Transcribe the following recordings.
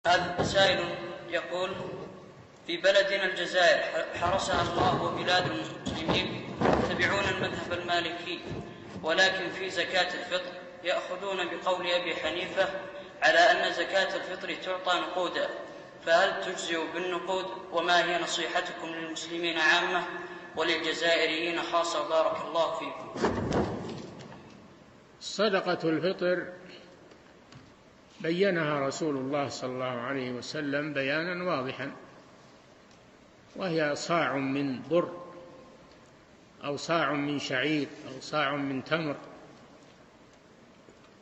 هذا سائل يقول: في بلدنا الجزائر حرسها الله وبلاد المسلمين يتبعون المذهب المالكي، ولكن في زكاة الفطر يأخذون بقول أبي حنيفة على أن زكاة الفطر تعطى نقودا، فهل تجزئ بالنقود؟ وما هي نصيحتكم للمسلمين عامة وللجزائريين خاصة بارك الله فيكم؟ صدقة الفطر بيّنها رسول الله صلى الله عليه وسلم بيانا واضحا، وهي صاع من بر أو صاع من شعير أو صاع من تمر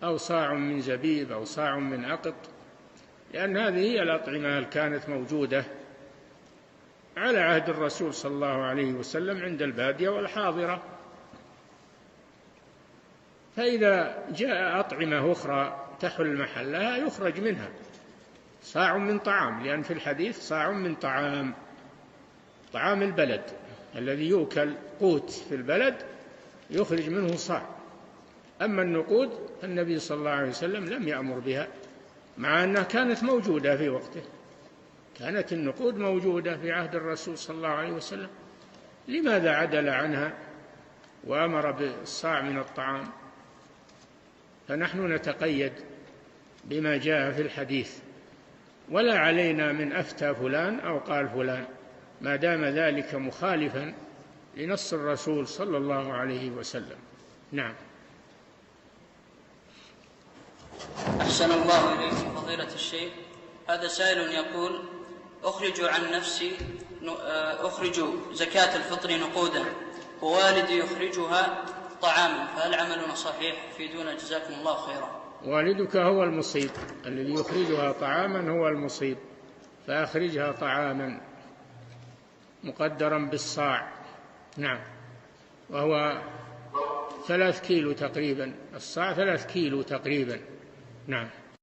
أو صاع من زبيب أو صاع من أقط، لأن هذه هي الأطعمة التي كانت موجودة على عهد الرسول صلى الله عليه وسلم عند البادية والحاضرة. فإذا جاء أطعمة أخرى تحل محلها يخرج منها صاع من طعام، لأن في الحديث صاع من طعام البلد الذي يؤكل قوت في البلد يخرج منه صاع. أما النقود النبي صلى الله عليه وسلم لم يأمر بها، مع أنها كانت موجودة في وقته، كانت النقود موجودة في عهد الرسول صلى الله عليه وسلم، لماذا عدل عنها وأمر بالصاع من الطعام؟ فنحن نتقيد بما جاء في الحديث، ولا علينا من أفتى فلان أو قال فلان، ما دام ذلك مخالفا لنص الرسول صلى الله عليه وسلم. نعم. أحسن الله إليكم فضيلة الشيخ. هذا سائل يقول: أخرج زكاة الفطر نقودا ووالدي يخرجها طعاما، فهل عملنا صحيح؟ فيدونا جزاكم الله خيرا. والدك هو المصيب، الذي يخرجها طعاما هو المصيب، فأخرجها طعاما مقدرا بالصاع. نعم، وهو 3 كيلو تقريبا، الصاع 3 كيلو تقريبا. نعم.